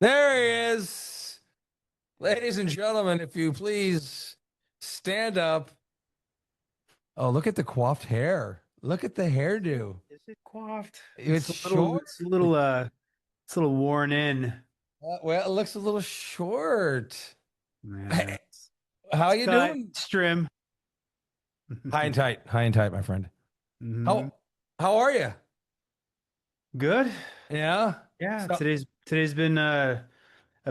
There he is. Ladies and gentlemen, if you please stand up. Oh, look at the coiffed hair. Look at the hairdo. Is it coiffed? It's short. It's a little worn in. Well, it looks a little short. Yeah. Hey, how It's you cut, doing? it's trim. High and tight, my friend. hmm How are you? Good. Yeah. Yeah, So today's been a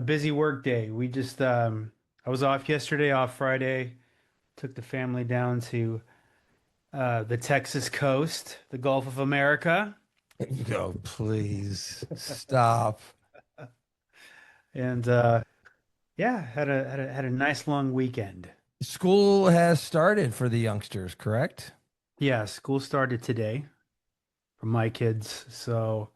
busy work day. I was off yesterday, off Friday. Took the family down to the Texas coast, the Gulf of America, go, please stop. and yeah, had a nice long weekend. School has started for the youngsters, correct? Yeah, school started today for my kids. So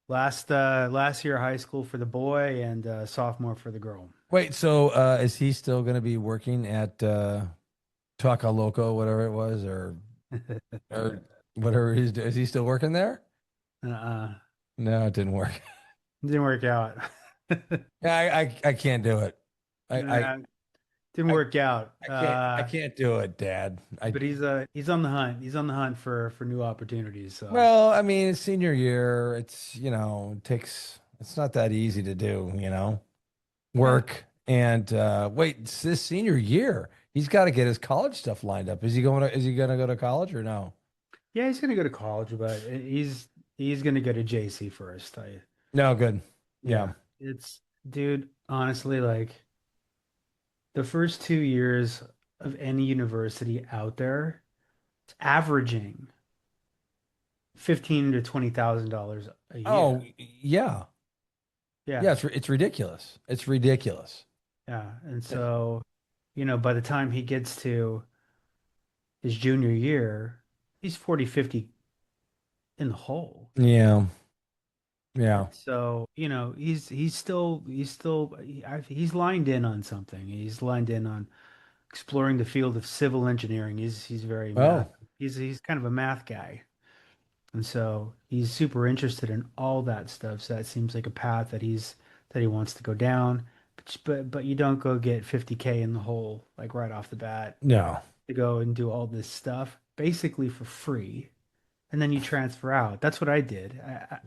last year of high school for the boy and sophomore for the girl. Wait, so is he still going to be working at Taco Loco, whatever it was, or whatever he's doing? Is he still working there? Uh-uh. No, it didn't work. Didn't work out. Yeah, I can't do it. I I Nah, didn't I work out. I can't do it, Dad. I But he's on the hunt. He's on the hunt for new opportunities. So Well, I mean, it's senior year. It takes it's not that easy to do. yeah, Work and wait, it's this senior year. He's got to get his college stuff lined up. Is he gonna go to college or no? yeah, he's gonna go to college, but he's gonna go to JC first. No, good. Yeah, Yeah. it's dude. Honestly, like the first 2 years of any university out there, it's averaging 15 to $20,000 a year. Oh, yeah. Yeah, Yeah, it's ridiculous. It's ridiculous. yeah, and so by the time he gets to his junior year, he's 40, 50 in the hole. Yeah. And Yeah. so, he's lined in on something. He's lined in on exploring the field of civil engineering. He's very math. Oh, He's kind of a math guy. And so he's super interested in all that stuff. So that seems like a path that he wants to go down. But you don't go get 50K in the hole like right off the bat no. to go and do all this stuff basically for free. And then you transfer out. That's what I did.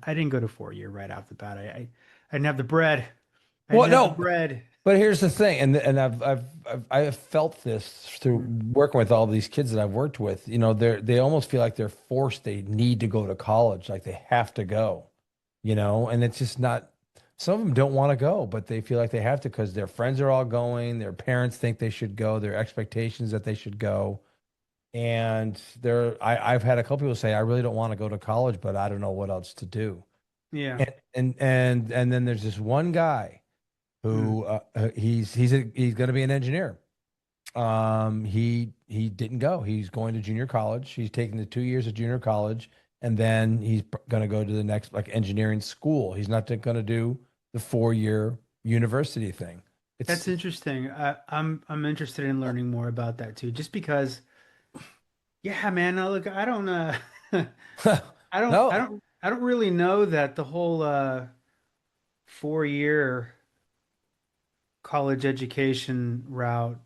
I didn't go to 4 year right off the bat. I didn't have the bread. I Well, didn't have the no. bread. But here's the thing, and I've felt this through Mm. working with all these kids that I've worked with. They almost feel like they're forced. They need to go to college, like they have to go. And it's just not. Some of them don't want to go, but they feel like they have to because their friends are all going. Their parents think they should go. Their expectations that they should go. And I've had a couple people say, I really don't want to go to college, but I don't know what else to do. Yeah. And then there's this one guy Mm. who he's going to be an engineer. He didn't go. He's going to junior college. He's taking the 2 years of junior college, and then he's going to go to the next like engineering school. He's not going to do the 4 year university thing. That's It's interesting. I'm interested in learning more about that too. Just because, yeah, man. Look, I don't no, I don't really know that the whole 4 year college education route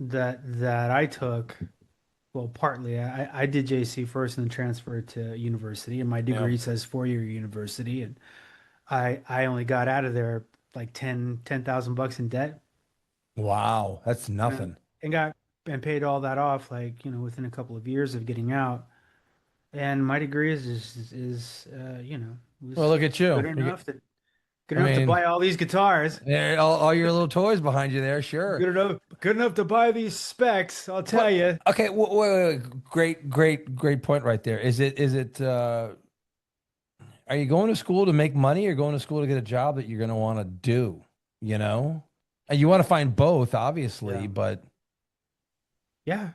that I took. Well, partly I did JC first and then transferred to university, and my yeah. degree says 4 year university, and I only got out of there like 10,000 bucks in debt, Wow, that's and, nothing. and got and paid all that off like within a couple of years of getting out. And my degree Well, was look at you. good enough to good I enough to mean, buy all these guitars. all your little toys behind you there, sure. Good enough to buy these specs, I'll tell What? you. Okay, wait. Great point right there. Are you going to school to make money or going to school to get a job that you're going to want to do, you know? And you want to find both, obviously, Yeah. but Yeah.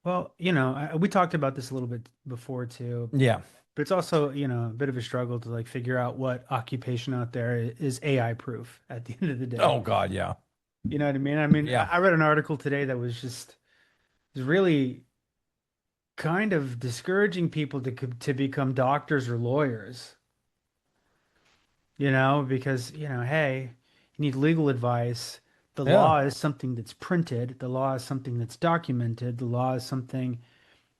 Well, we talked about this a little bit before too, yeah. but it's also, a bit of a struggle to like figure out what occupation out there is AI proof at the end of the day. Oh God, yeah. You know what I mean? I mean, Yeah. I read an article today that was really kind of discouraging people to become doctors or lawyers. because, hey, you need legal advice. The Yeah. law is something that's printed. The law is something that's documented. The law is something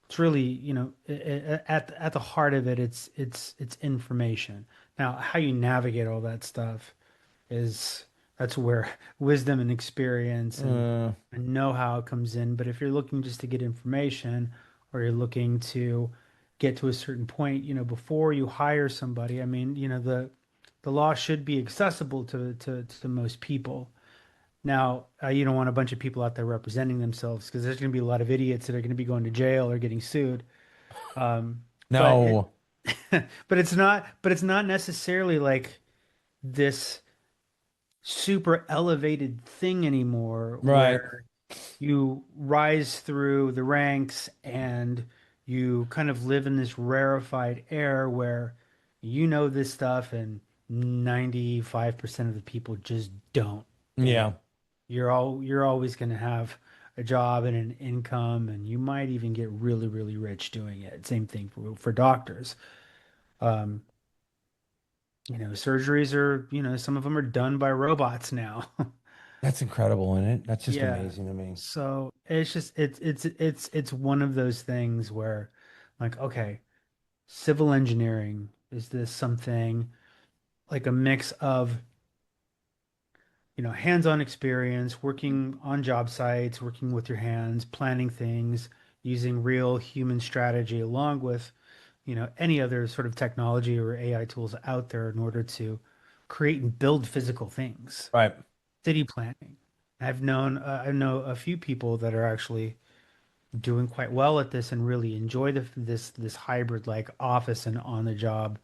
it's really, at the heart of it, it's information. Now, how you navigate all that stuff is that's where wisdom and experience Uh, and know-how comes in. But if you're looking just to get information or you're looking to get to a certain point, before you hire somebody, I mean, the law should be accessible to most people. Now, you don't want a bunch of people out there representing themselves because there's going to be a lot of idiots that are going to be going to jail or getting sued. Um, but it, no. but it's not necessarily like this super elevated thing anymore Right. where you rise through the ranks and you kind of live in this rarefied air where this stuff and 95% of the people just don't. And Yeah. you're always going to have a job and an income, and you might even get really, really rich doing it. Same thing for doctors. Um, surgeries are, some of them are done by robots now. That's incredible, isn't it? That's just Yeah. amazing to me. So it's just it's one of those things where like, okay, civil engineering, is this something like a mix of hands-on experience, working on job sites, working with your hands, planning things, using real human strategy along with, any other sort of technology or AI tools out there in order to create and build physical things. Right. City planning. I know a few people that are actually doing quite well at this and really enjoy this hybrid like office and on the job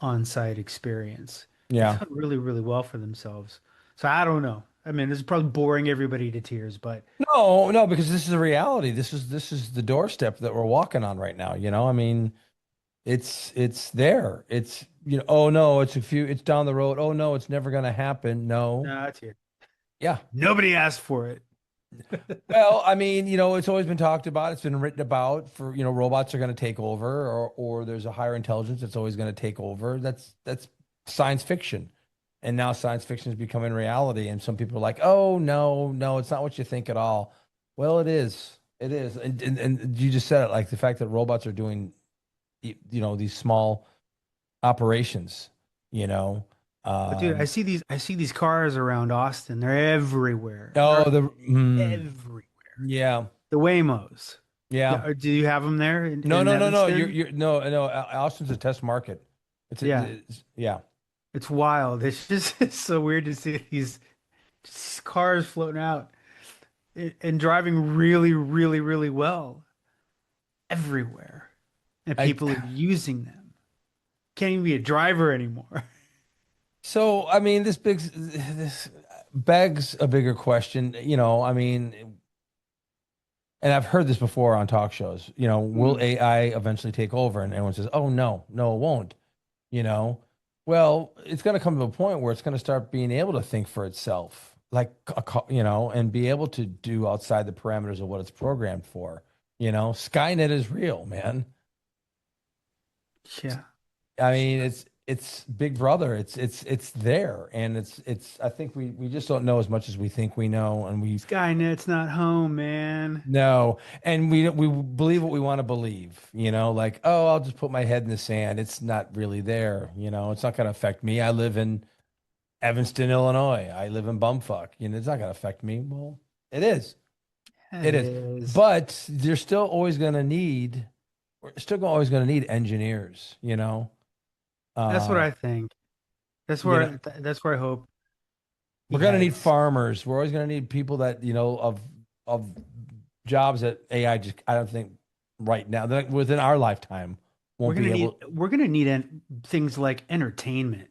on-site experience. They've Yeah. done really, really well for themselves. So I don't know. I mean, this is probably boring everybody to tears, but No, no, because this is a reality. This is the doorstep that we're walking on right now, you know? I mean, it's there. It's, oh no, it's down the road. Oh no, it's never gonna happen. No. no, that's it. Yeah. Nobody asked for it. Well, I mean, it's always been talked about. It's been written about for, robots are going to take over, or there's a higher intelligence that's always going to take over. That's science fiction. And now science fiction is becoming reality. And some people are like, oh, no, no, it's not what you think at all. Well, it is. It is. And you just said it, like the fact that robots are doing, these small operations, you know. But dude, Um, I see these cars around Austin. They're everywhere. oh, They're the, everywhere. yeah, The Waymos. yeah. Do you have them there No, in no, no, no. Evanston? No, no. Austin's a test market. Yeah. Yeah. It's wild. It's just it's so weird to see these cars floating out and driving really, really, really well everywhere. And I people are using them. Can't even be a driver anymore. so I mean this begs a bigger question, I mean, and I've heard this before on talk shows, will Mm. AI eventually take over? And everyone says, "Oh no, no, it won't." You know, well, it's going to come to a point where it's going to start being able to think for itself, like and be able to do outside the parameters of what it's programmed for. Skynet is real, man. Yeah. I mean, it's Big Brother. It's there, and it's. I think we just don't know as much as we think we know, and we Skynet's not home, man. know, and we believe what we want to believe. Like, oh, I'll just put my head in the sand. It's not really there. It's not going to affect me. I live in Evanston, Illinois. I live in bumfuck. It's not going to affect me. Well, it is. It It is. is. But they're still always going to need. We're still always going to need engineers. That's what Uh, I think. you know. That's where I hope he We're going to need heads. farmers. We're always going to need people that, of jobs that AI just, I don't think right now, that within our lifetime won't be able. We're gonna need things like entertainment,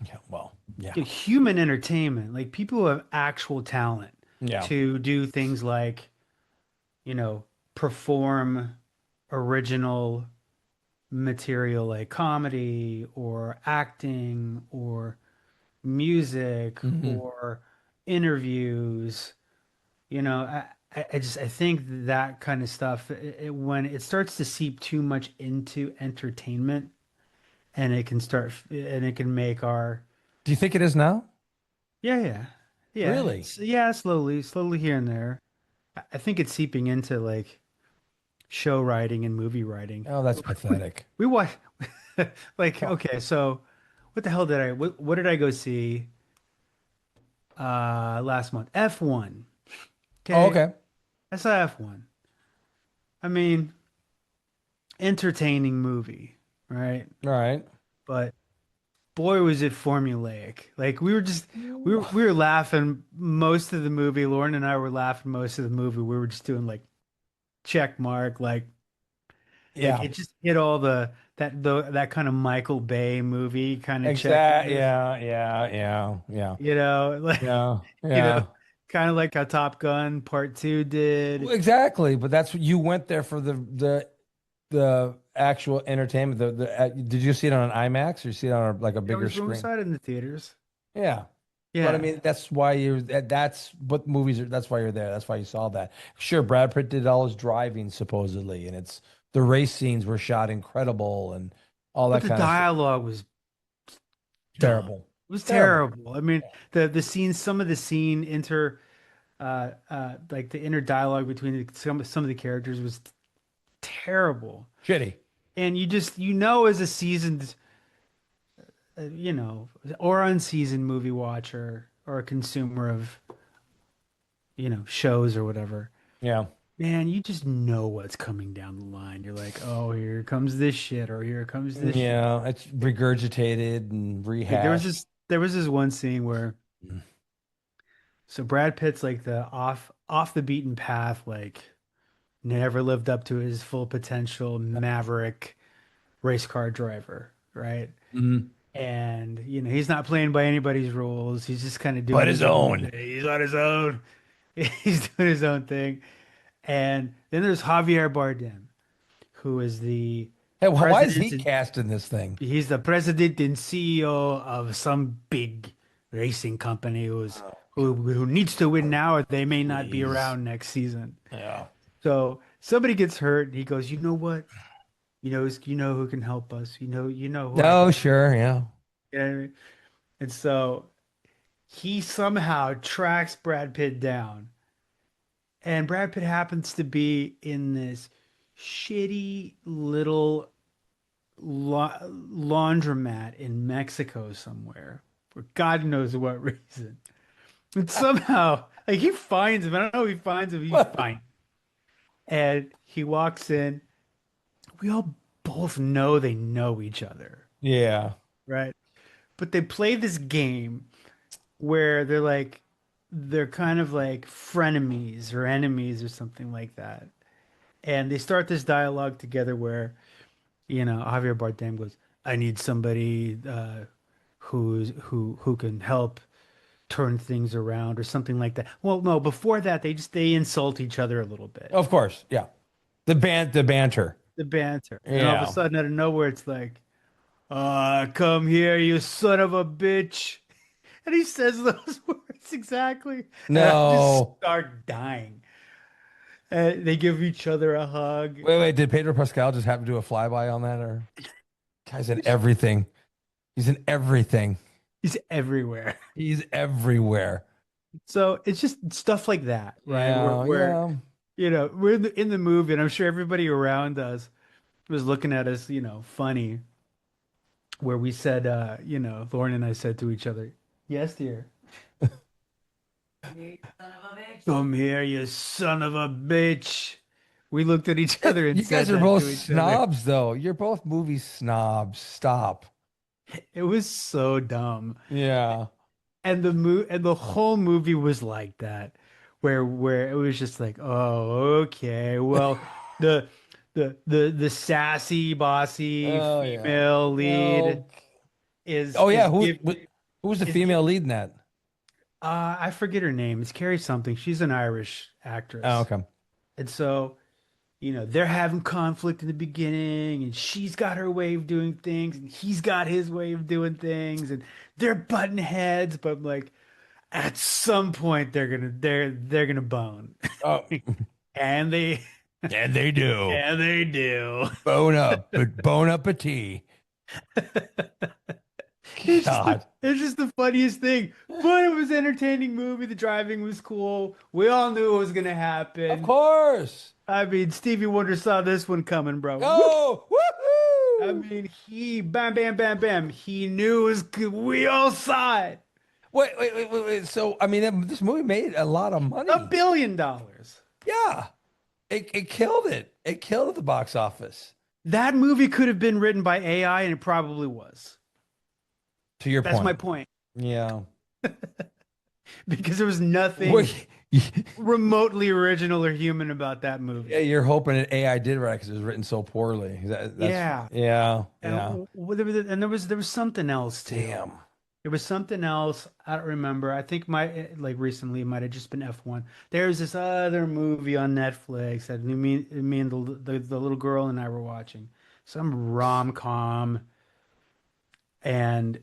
Yeah, well, yeah. human entertainment, like people who have actual talent Yeah. to do things like, you know, perform original material like comedy or acting or music Hmm. or interviews. I think that kind of stuff, when it starts to seep too much into entertainment, and it can start and it can make our Do you think it is now? yeah, yeah. Yeah, Really? it's yeah, slowly here and there. I think it's seeping into like show writing and movie writing. Oh, that's We pathetic. we watch like Oh, okay, so what the hell did what did I go see last month? F1. oh, Okay. okay. I saw F1. I mean, entertaining movie, right? All right. But boy was it formulaic. Like we were just we were laughing most of the movie. Lauren and I were laughing most of the movie. We were just doing like check mark, like Yeah. it just hit all that kind of Michael Bay movie kind of Exact. checklist, Yeah. Yeah. Yeah. Yeah. like Yeah. you know, Yeah. kind of like how Top Gun Part Two did. Exactly. But that's what you went there for the actual entertainment. Did you see it on an IMAX or see it on like a Yeah, bigger we screen? saw it in the theaters. Yeah. But I Yeah, mean, that's why that's what movies are. That's why you're there. That's why you saw that. Sure, Brad Pitt did all his driving supposedly, and it's the race scenes were shot incredible and all but that the kind of stuff. dialogue was dumb. Terrible. It was Terrible. terrible. I mean, the scenes, some of the scene inter like the inner dialogue between some of the characters was terrible. Shitty. And you know as a seasoned or unseasoned movie watcher or a consumer of shows or whatever, Yeah. man, you just know what's coming down the line. You're like, oh, here comes this shit, or here comes this shit. Yeah. It's regurgitated and Like rehashed. there was this one scene where so Brad Pitt's like the off the beaten path, like never lived up to his full potential maverick race car driver, right? Mhm. And he's not playing by anybody's rules. He's just kind of But doing his his own own. thing. He's on his own. He's doing his own thing. And then there's Javier Bardem, who is the Hey, why is president he and cast in this thing? he's the president and CEO of some big racing company Oh, who needs to win now or they may not be please. around next season. Yeah. So somebody gets hurt and he goes, you know what? You know who can help us. You know who I Oh, can. sure. Yeah. You know what I mean? And so he somehow tracks Brad Pitt down. And Brad Pitt happens to be in this shitty little laundromat in Mexico somewhere for God knows what reason. And somehow, like he finds him. I don't know if he finds him. He finds him. And he walks in. We all both know they know each other, Yeah. right? But they play this game where they're kind of like frenemies or enemies or something like that. And they start this dialogue together where, Javier Bardem goes, "I need somebody who can help turn things around," or something like that. Well, no, before that they insult each other a little bit. Of course. Yeah. The banter. The banter. And then all of a Yeah. sudden out of nowhere it's like, come here, you son of a bitch. And he says those words exactly. And I just No. start dying. They give each other a hug. Wait. Did Pedro Pascal just happen to do a flyby on that, or guy's in everything? He's in everything. He's everywhere. He's everywhere. So it's just stuff like that, right? Yeah. Yeah. We're in the movie, and I'm sure everybody around us was looking at us, funny, where we said, Lauren and I said to each other, "Yes, dear. Come here, you son of a bitch." We looked at each other and You guys said are that both to each other. snobs, though. You're both movie snobs. Stop. It was so dumb. Yeah. And the whole movie was like that, where it was just like, oh, okay, well, the the sassy, bossy Oh yeah. female lead No. Oh yeah. is give Who's the is give female lead in that? I forget her name. It's Carrie something. She's an Irish Oh, actress. okay. And so, they're having conflict in the beginning, and she's got her way of doing things, and he's got his way of doing things, and they're butting heads, but like at some point they're gonna bone. Oh, And they and they do. and they do. Bone up, but bone up a tea. God, It's just the funniest thing. But it was an entertaining movie. The driving was cool. We all knew it was gonna of happen. course. I mean, Stevie Wonder saw this one coming, bro. Whoop. Oh, I woohoo! mean, he bam, bam, bam, bam. He knew it was good. We all saw it. Wait. So, I mean, this movie made a lot of money. $1 billion. Yeah, it killed it. It killed at the box office. That movie could have been written by AI, and it probably was. To your That's my point. point. Yeah. Because there was nothing Wait, remotely original or human about that yeah, movie. you're hoping that AI did right because it was written so poorly. That's Yeah. yeah, And, yeah. there was something else too. Damn. There was something else. I don't remember. I think like recently it might have just been F1. There's this other movie on Netflix that me and the little girl and I were watching. Some rom-com, and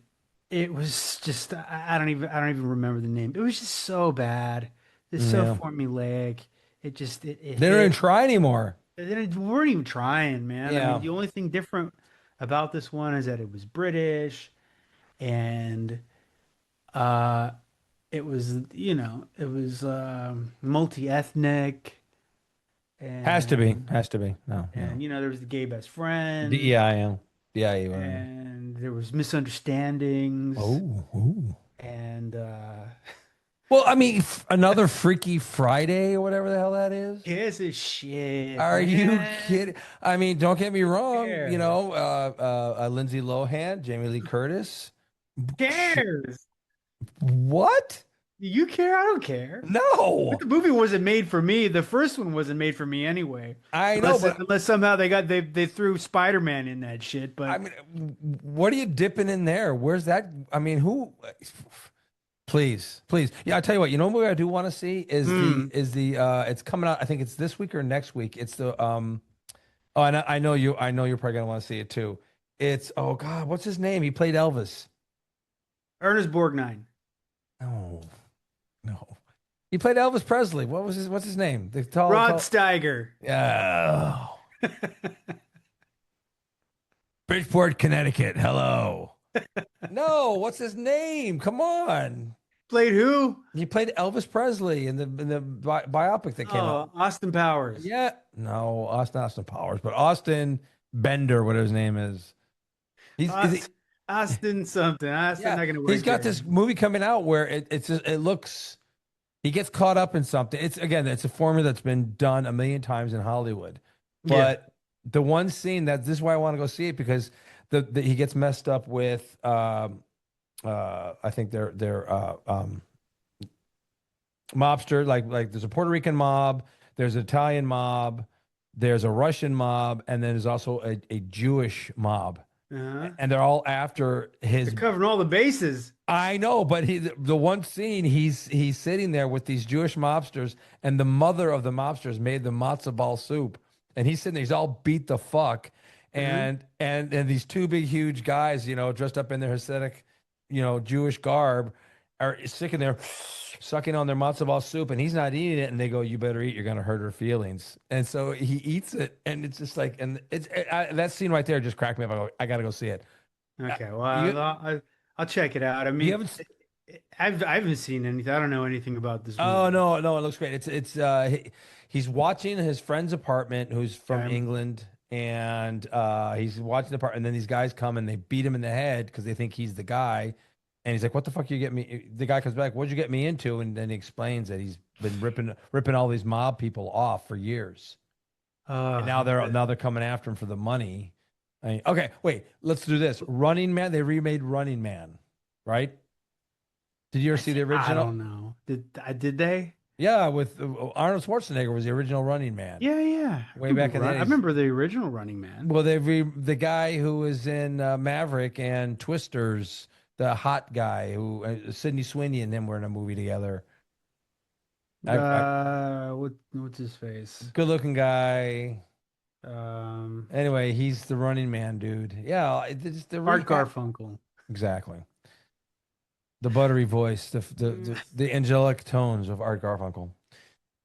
it was just I don't even remember the name. It was just so bad. It's so Yeah. formulaic. It They don't even hit. try anymore. They weren't even trying, man. I mean, Yeah. the only thing different about this one is that it was British and uh it was multi-ethnic Has to be. and Has to be. No, no. there was the gay best friend DEIM. DIE. and there was misunderstandings Oh. and Well, I mean, another Freaky Friday or whatever the hell that is. kiss is shit, Are you man. kidding? I mean, don't get me Who wrong. cares? Lindsay Lohan, Jamie Lee Curtis. Who Sh- cares? What? You care? I don't care. But No, the movie wasn't made for me. The first one wasn't made for me anyway. I know, Unless but unless somehow they threw Spider-Man in that shit. I But mean, what are you dipping in there? Where's that? I mean, who? Please, please. Yeah, I'll tell you what. You know what movie I do want to see is the hmm. is the it's coming out. I think it's this week or next week. It's the oh, and I know you're probably gonna want to see it too. It's oh God, what's his name? He played Elvis. Ernest Borgnine. No, no. He played Elvis Presley. What's his name? The Rod tall. Steiger. Yeah. Bridgeport, Connecticut. Hello. No, what's his name? Come on. Played who? He played Elvis Presley in the biopic that came out. Oh, Austin Powers. Yeah. No, Austin Powers, but Austin Bender, whatever his name is. Is he, Austin something. I'm yeah, not gonna he's got butcher this it. movie coming out where it looks he gets caught up in something. It's a formula that's been done a million times in Hollywood. Yeah. But the one scene that this is why I want to go see it because he gets messed up with I think they're mobster like there's a Puerto Rican mob, there's an Italian mob, there's a Russian mob, and then there's also a Jewish mob. Uh-huh. And they're all after They're his covering all the bases. I know, but the one scene he's sitting there with these Jewish mobsters, and the mother of the mobsters made the matzo ball soup, and he's sitting there, he's all beat the fuck, Uh-huh. and these two big huge guys, dressed up in their Hasidic, Jewish garb, are sitting there sucking on their matzo ball soup, and he's not eating it, and they go, "You better eat, you're gonna hurt her feelings," and so he eats it, and it's just like, and that scene right there just cracked me up. I gotta go see it. Okay, well, You I'll check it out. I you mean, haven't. I haven't seen anything. I don't know anything about this Oh movie. no, it looks great. He's watching his friend's apartment who's from Okay. England and he's watching the part and then these guys come and they beat him in the head because they think he's the guy. And he's like, "What the fuck you get me?" The guy comes back, "What'd you get me into?" And then he explains that he's been ripping all these mob people off for years. And now they're coming after him for the money. Okay, wait, let's do this. Running Man, they remade Running Man, right? Did you ever see the I original? don't know. Did they? Yeah, with Arnold Schwarzenegger was the original Running Man Yeah, yeah. way back in the I 80s. remember the original Running Man. Well, the guy who was in Maverick and Twisters, the hot guy who Sydney Sweeney and him were in a movie together. What's his face? Good looking guy. Um, Anyway, he's the Running Man dude. Yeah, it's the Art recap. Garfunkel. Exactly. The buttery voice, Mm. the angelic tones of Art Garfunkel.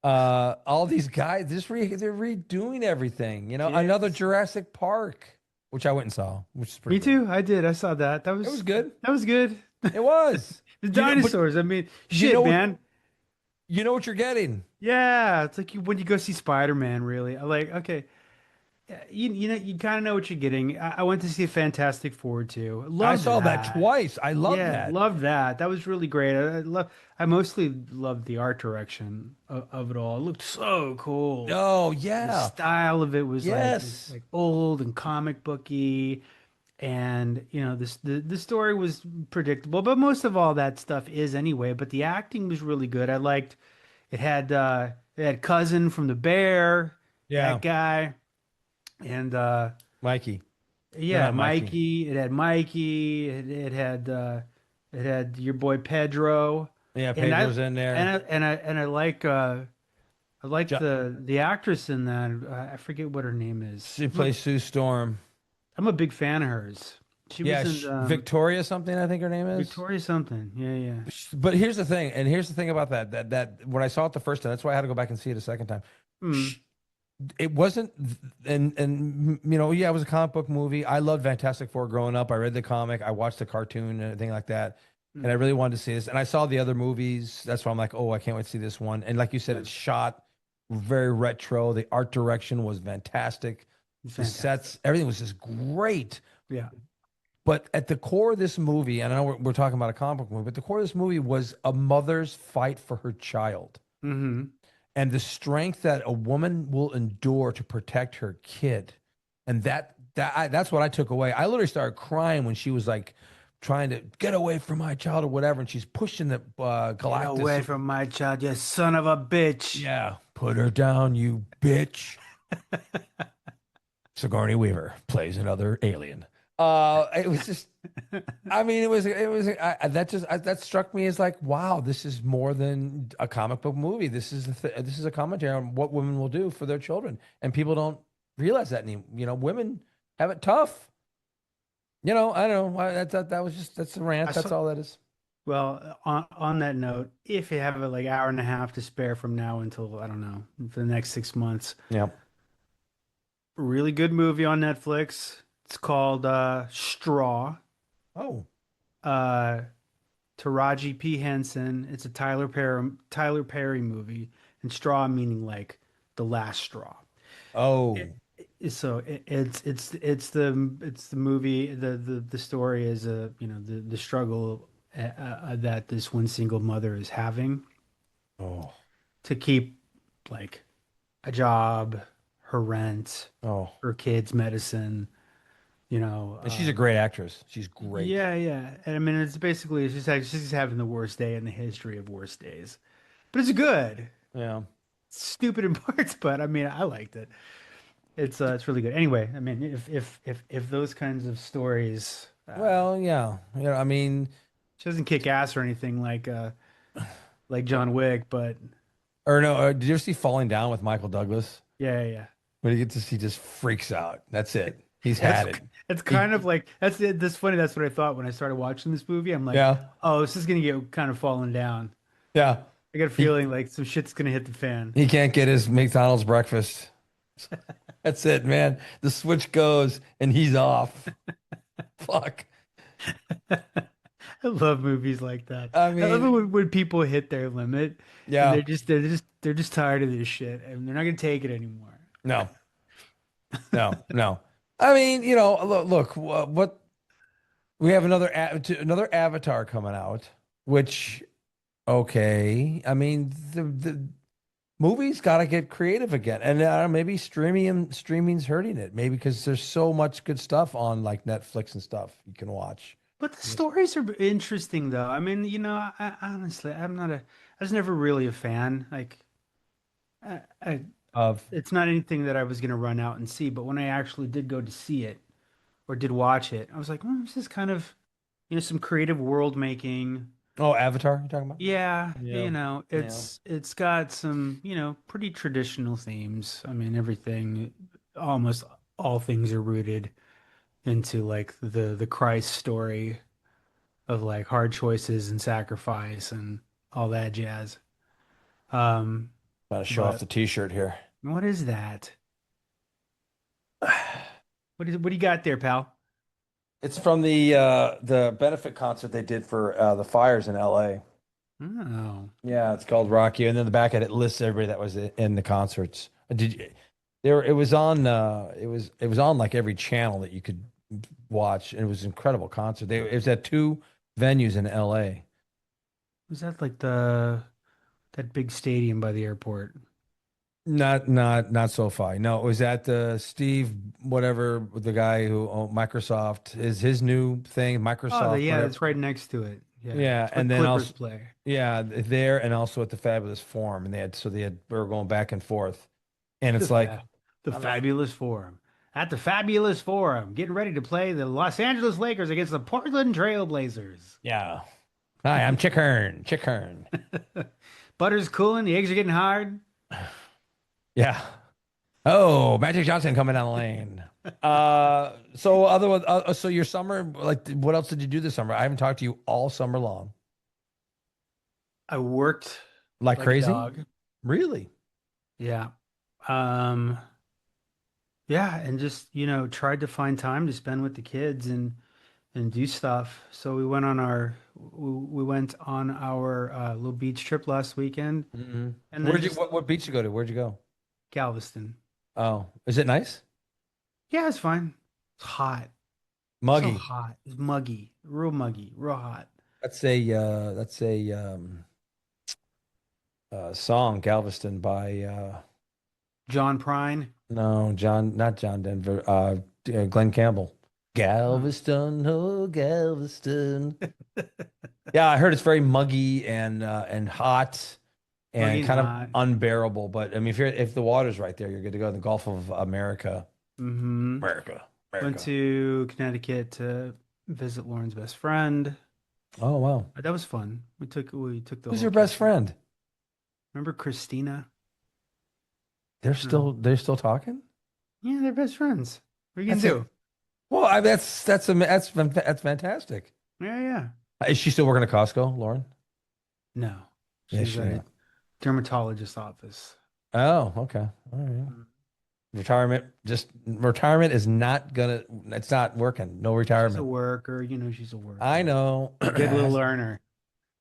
All these guys, they're redoing everything. Another Kiss. Jurassic Park which I went and saw, which is pretty Me good. too. I did. I saw that. That It was was good. that was good. It was. The But dinosaurs. I mean, you shit, know what man. you know what you're getting. Yeah, it's like when you go see Spider-Man, really. I like, okay, yeah, you know, you kind of know what you're getting. I went to see Fantastic Four too. I Loved saw that that. twice. I love Yeah, that. loved that. That was really great. I mostly loved the art direction of it all. It looked so cool. Oh The yeah. style of it was Yes. like old and comic booky, and you know, the story was predictable, but most of all that stuff is anyway. But the acting was really good. I liked it had Cousin from The Bear, that Yeah. guy, and Mikey. No, yeah, not Mikey. Mikey. It had Mikey. It had your boy Pedro, Yeah, and Pedro's in there. I like Jo- the actress in that. I forget what her name is. She plays Sue Storm. I'm a big fan of hers. She Yeah, was in Victoria something, I think her name is. Victoria something. Yeah, yeah. But here's the thing, and here's the thing about that when I saw it the first time, that's why I had to go back and see it a second time. Hmm. Sh- It wasn't, and you know, yeah, it was a comic book movie. I loved Fantastic Four growing up. I read the comic, I watched the cartoon and everything like that, and I Hmm. really wanted to see this. And I saw the other movies. That's why I'm like, oh, I can't wait to see this one. And like you said, Yeah, it's shot very retro. The art direction was fantastic. it's The fantastic. sets, everything was just great. Yeah. But at the core of this movie, and I know we're talking about a comic book movie, but the core of this movie was a mother's fight for her child Hmm. and the strength that a woman will endure to protect her kid. And that's what I took away. I literally started crying when she was like trying to get away from my child or whatever, and she's pushing the Get away Galactus. from my child, you son of a bitch. Yeah, put her down, you bitch. Sigourney Weaver plays another alien. It was just I mean, that struck me as like, wow, this is more than a comic book movie. This is a commentary on what women will do for their children, and people don't realize that. You know, women have it tough. You know, I don't know. That was just that's a I rant. That's saw, all that is. well, on that note, if you have like hour and a half to spare from now until I don't know for the next 6 months, Yeah. really good movie on Netflix. It's called Straw. Oh. Uh, Taraji P Henson. It's a Tyler Perry movie, and straw meaning like the last straw. It, Oh. it's the movie the story is you know the struggle that this one single mother is having Oh. to keep like a job, her rent, Oh. her kids' medicine, you know. And she's a great actress. She's great. Yeah, yeah. And I mean, it's basically she's having the worst day in the history of worst days, but it's good. Yeah. It's stupid in parts, but I mean, I liked it. It's really good. Anyway, I mean, if those kinds of stories, Well, yeah. You know, I mean, she doesn't kick ass or anything like John Wick, but or no, did you ever see Falling Down with Michael Douglas? yeah, yeah. When he gets to, he just freaks out. That's it. He's That's had it. it's He, kind of like that's it. That's funny. That's what I thought when I started watching this movie. I'm like, yeah, oh, this is gonna get kind of falling down. yeah. I got a He feeling like some shit's gonna hit the fan. he can't get his McDonald's breakfast. That's it, man. The switch goes and he's off. Fuck. I love movies like that. I I love it mean, when people hit their limit and yeah. they're just tired of this shit and they're not gonna take it anymore. No, no. I mean, you know, look what we have another Avatar coming out, which okay. I mean, the movies got to get creative again, and maybe streaming's hurting it. Maybe because there's so much good stuff on like Netflix and stuff you can watch. But the stories are interesting though. I mean, you know, honestly, I was never really a fan. Like, I Of it's not anything that I was gonna run out and see. But when I actually did go to see it or did watch it, I was like, this is kind of, you know, some creative world making. oh, Avatar, you talking about? Yeah, Yeah, you know, yeah. it's got some, you know, pretty traditional themes. I mean, everything, almost all things are rooted into like the Christ story of like hard choices and sacrifice and all that jazz. Um, Gotta show off but the T-shirt here. what is that? What do you got there, pal? It's from the benefit concert they did for the fires in LA. Oh, Yeah, it's called Rock You, and then the back of it lists everybody that was in the concerts. Did you, there? It was on. It was on like every channel that you could watch. And it was an incredible concert. It was at two venues in LA. was that like the that big stadium by the airport? Not SoFi. No, it was at the Steve whatever the guy who owned Microsoft is his new thing. Oh, Microsoft yeah, whatever. it's right next to it. Yeah, Yeah, it's where and the then Clippers also play. yeah there and also at the Fabulous Forum, and they had we were going back and forth, and The it's like fa the I'm like Fabulous Forum. At the Fabulous Forum, getting ready to play the Los Angeles Lakers against the Portland Trail Blazers. yeah. Hi, I'm Chick Hearn. Chick Hearn. Butter's cooling, the eggs are getting hard. Yeah. Oh, Magic Johnson coming down the lane. So your summer, like, what else did you do this summer? I haven't talked to you all summer long. I worked Like like a crazy? dog. Really? Yeah. Um, yeah, and just, tried to find time to spend with the kids and do stuff. So we went on our little beach trip last weekend Hmm. and then Where'd you just what beach you go to? Where'd you go? Galveston. Oh, is it nice? Yeah, it's fine. It's hot. So Muggy. hot. It's muggy, real hot. That's a song, Galveston by John Prine. no, not John Denver, Glenn Campbell. Huh. Galveston, oh Galveston. Yeah, I heard it's very muggy and hot Muggy and and kind of hot. unbearable. But I mean, if the water's right there, you're good to go in the Gulf of America. Hmm. America, Went America. to Connecticut to visit Lauren's best friend. Oh wow. That was fun. We took the Who's whole your best kid. friend? Remember Christina? They're No. still talking? Yeah, they're best friends. What are you gonna That's it. do? Well, that's fantastic. Yeah, yeah. Is she still working at Costco, Lauren? No. Yes, She's she. at Yeah. a dermatologist office. Oh, okay. All right. Mm. Retirement is not gonna. It's not working. No She's a retirement. worker, she's a I worker. know. Good little learner.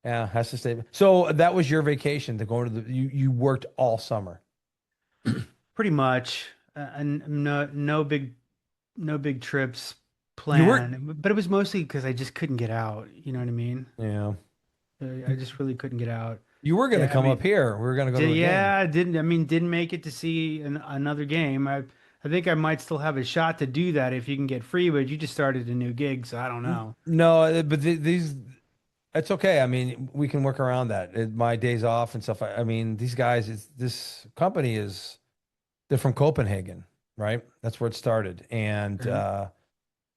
Yeah, has to stay. So that was your vacation to go to the. You worked all summer. Pretty much. And no big trips You weren't. planned, but it was mostly because I just couldn't get out. You know what I mean? Yeah. I just really couldn't get out. You were gonna Yeah, I come up mean, here. We were gonna go to a game. yeah, didn't make it to see another game. I think I might still have a shot to do that if you can get free, but you just started a new gig, so I don't know. No, but these. It's okay. I mean, we can work around that. My days off and stuff. I mean, these guys. This company is. They're from Copenhagen, right? That's where it started, and Okay.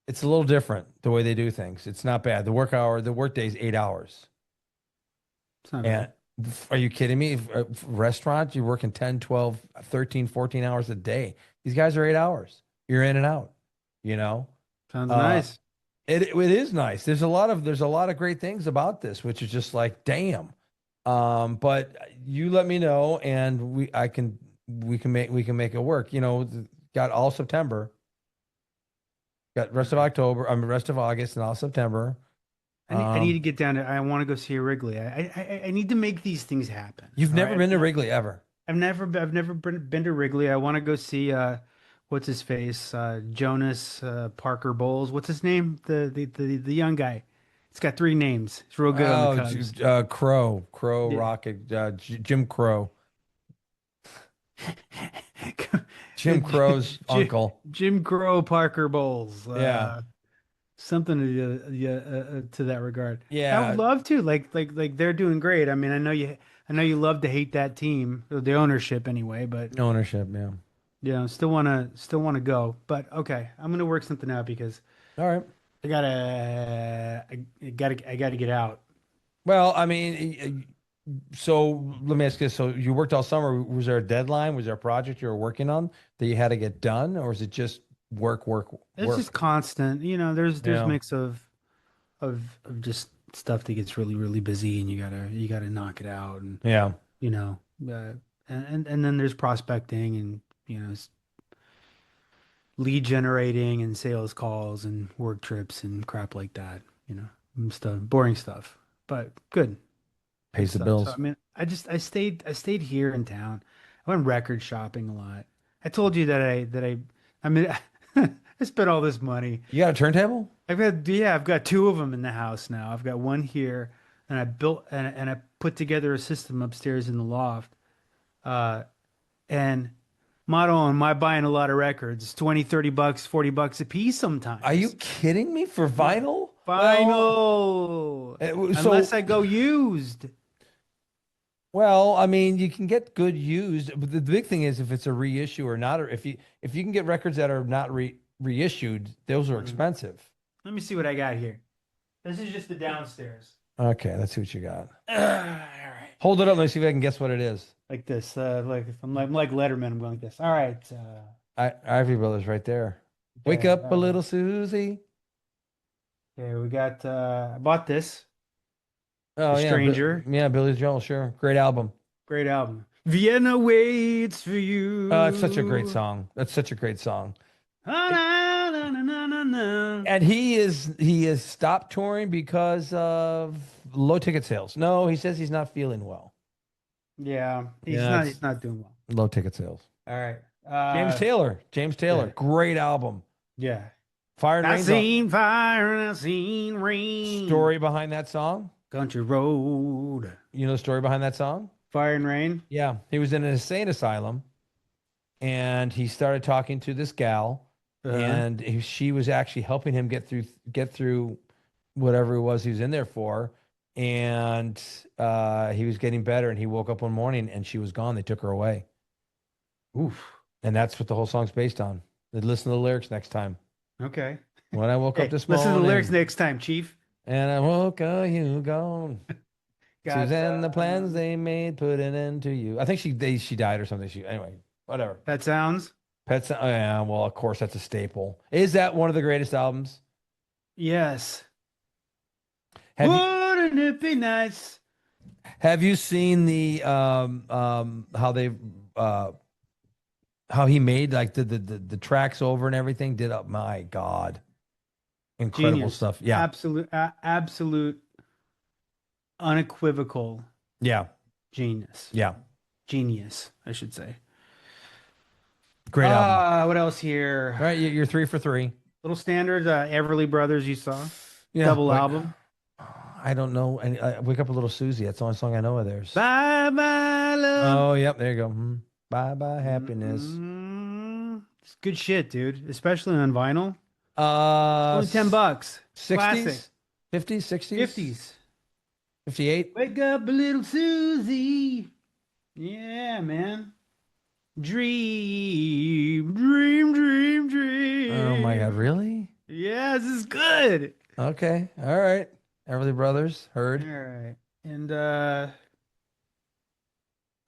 it's a little different the way they do things. It's not bad. The work day is 8 hours. It's not bad. And are you kidding me? Restaurant, you're working 10, 12, 13, 14 hours a day. These guys are 8 hours. You're in and out, you know? Sounds Uh, nice. it is nice. There's a lot of great things about this, which is just like, damn. But you let me know and we can make it work. Got all September, got All rest of right. October, rest of August and all September. I need to Um, get down to. I want to go see a Wrigley. I need to make these things happen. you've All never right. been to Wrigley ever. I've never been to Wrigley. I want to go see what's his face? Jonas Parker Bowles. What's his name? The young guy. It's got three names. He's real good on the Oh, Cubs. Crow Yeah. Rocket, Jim Crow, Jim Crow's Jim, uncle. Jim Crow Parker Bowles. Yeah, Something to that regard. I would yeah, love to. Like they're doing great. I mean, I know you love to hate that team, or the ownership anyway, but ownership. Yeah. still wanna go. But okay, I'm gonna work something out because All right. I gotta get out. Well, I mean, so let me ask you this. So you worked all summer. Was there a deadline? Was there a project you were working on that you had to get done, or is it just work, work, It's just work? constant. There's Yeah. mix of just stuff that gets really really busy, and you gotta knock it out, and Yeah. you know, and then there's prospecting, and lead generating and sales calls and work trips and crap like that, and stuff, boring stuff, but good Pays the stuff. So bills. I mean, I stayed here in town. I went record shopping a lot. I told you I mean, I spent all this money. You got a turntable? I've got two of them in the house now. I've got one here, and I built and I put together a system upstairs in the loft. Uh, and motto on my buying a lot of records, 20, 30 bucks, 40 bucks a piece Are you sometimes. kidding me for Yeah. vinyl? Well, Final. Unless so I go used. well, I mean, you can get good used, but the big thing is if it's a reissue or not, or if you can get records that are not reissued, those are Mm. expensive. Let me see what I got here. This is just the downstairs. Okay, let's see what you got. All right. Hold it up. Let me see if I can guess what it is. Like this. Like if I'm like Letterman, I'm going like this. All right. Ivory Brothers right there. Wake Okay. up a little Susie. Okay, we got I bought this. Oh The yeah, Stranger. yeah, Billy Joel, sure, great album. Great album. Vienna waits for It's such a great you. song. That's such a great song. Ah, It- na, na, na, na, na, na. and he is stopped touring because of low ticket sales. No, he says he's not feeling well. Yeah, he's Yeah, not it's he's not doing well. low ticket sales. All right. James Taylor, Yeah. great album. Yeah. Fire and I Rain's on seen fire and I seen rain. story behind that song. Country road. You know the story behind that song? Fire and rain. Yeah, he was in an insane asylum and he started talking to this gal Uh-huh. and she was actually helping him get through whatever it was he was in there for. And he was getting better and he woke up one morning and she was gone. They took her away. Oof. And that's what the whole song's based on. Listen to the lyrics next time. Okay. When I woke up Hey, this listen to the lyrics morning next time, Chief. and I woke up, you gone. Got Suzanne, the plans they made put an end to you. I think she died or something. Anyway, whatever. that sounds. Pets. Oh, yeah, well, of course, that's a staple. Is that one of the greatest albums? Yes. Have you Wouldn't it be nice? have you seen the how they uh how he made like the tracks over and everything? Did up my God. Incredible Genius. stuff. Yeah. Absolute, unequivocal Yeah. genius. Yeah. Genius, I should say. Great album. What else All here? right, you're 3 for 3. Little standard, Everly Brothers you saw. Yeah. Double Wait, album. I don't know. And Wake Up a Little Susie. That's the only song I know of theirs. Bye bye love. Oh, yep. There you go. Bye bye happiness. It's good shit, dude. Especially on vinyl. Uh, Only 10 bucks. Classic. 60s, 50s, 60s, 50s. 58. Wake up, little Susie. Yeah, man. Dream, dream, dream, Oh my God, dream. really? Yeah, this is good. Okay. All right. Everly Brothers, All heard. right. And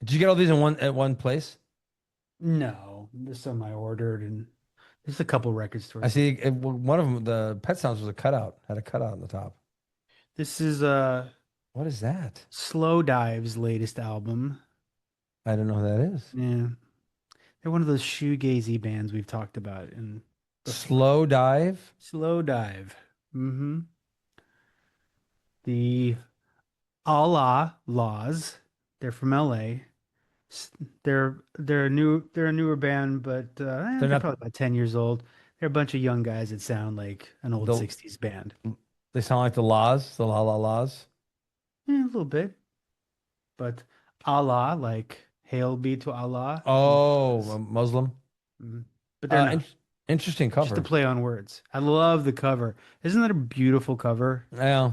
Did you get all these in one at one place? no, there's some I ordered and there's a couple record I stores. see one of them, the Pet Sounds was a cutout, had a cutout on the top. This is What is that? Slow Dive's latest album. I don't know who that is. Yeah. They're one of those shoegazy bands we've talked about in before. Slow Dive. Slow Dive. Mm-hmm. The Allah Laws. They're from LA. They're a newer band, but They're they're not, probably about 10 years old. They're a bunch of young guys that sound like an old the, 60s band. they sound like the Laws, the La La Laws. Yeah, a little bit. But Allah, like hail be to Allah. Oh, a Muslim. Mhm. But they're In not. interesting Just to cover. play on words. I love the cover. Isn't that a beautiful cover? Yeah.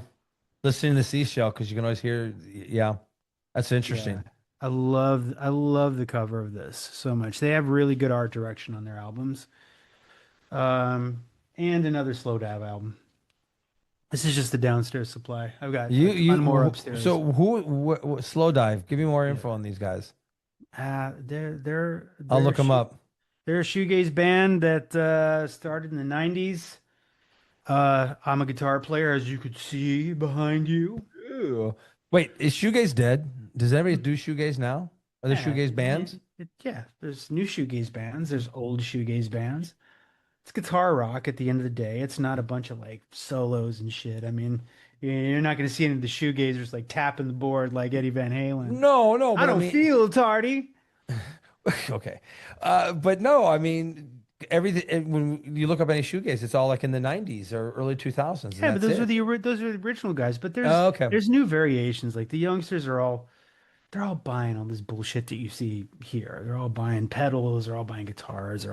Listening to the seashell because you can always hear. Yeah, that's Yeah. interesting. I love the cover of this so much. They have really good art direction on their albums. Um, and another Slow Dive album. This is just the downstairs supply. I've got You a ton more you upstairs. so Slow Dive? Give me more Yeah. info on these guys. They're I'll they're a look them shoe, up. they're a shoegaze band that started in the 90s. I'm a guitar player, as you could see behind you. Ew. Wait, is shoegaze dead? Does anybody do shoegaze now? Are there Yeah, shoegaze bands? yeah, there's new shoegaze bands. There's old shoegaze bands. It's guitar rock at the end of the day. It's not a bunch of like solos and shit. I mean, you're not going to see any of the shoegazers like tapping the board like Eddie Van Halen. No, no, I but I don't mean, feel tardy. okay. But no, I mean, everything, when you look up any shoegaze, it's all like in the 90s or early 2000s, and Yeah, but that's it. those are the original guys. But Oh, okay. there's new variations. Like the youngsters are all they're all buying all this bullshit that you see here. They're all buying pedals, they're all buying guitars,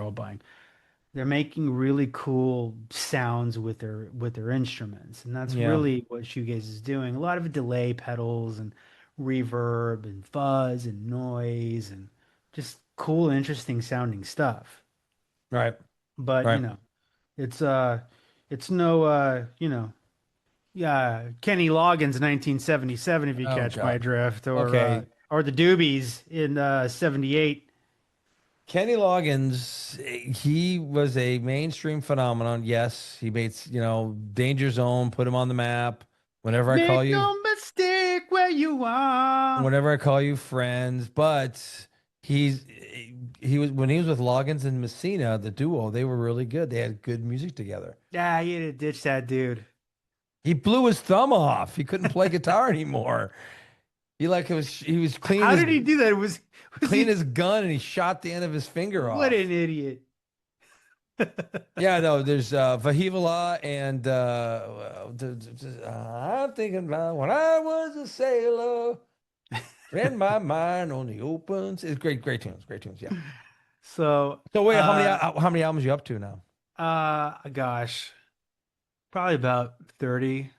they're making really cool sounds with their instruments. And that's Yeah. really what shoegaze is doing. A lot of delay pedals and reverb and fuzz and noise and just cool, interesting sounding stuff. Right. But, Right. it's no yeah, Kenny Loggins 1977 if you Oh catch my God. drift Okay. or the Doobies in 78. Kenny Loggins, he was a mainstream phenomenon. Yes, he made, Danger Zone, put him on the map. Whenever I call Make you, no mistake where you are. whenever I call you friends, but he's he was when he was with Loggins and Messina, the duo, they were really good. They had good music together. Yeah, you had to ditch that dude. He blew his thumb off. He couldn't play guitar anymore. He was How did he do that? Was clean he his gun and he shot the end of his finger what off. an idiot. Yeah, no, there's Vahivala and I'm thinking about when I was a sailor, ran my mind on the opens. It's great tunes, yeah. So, So wait, how many albums you up to now? gosh, probably about 30.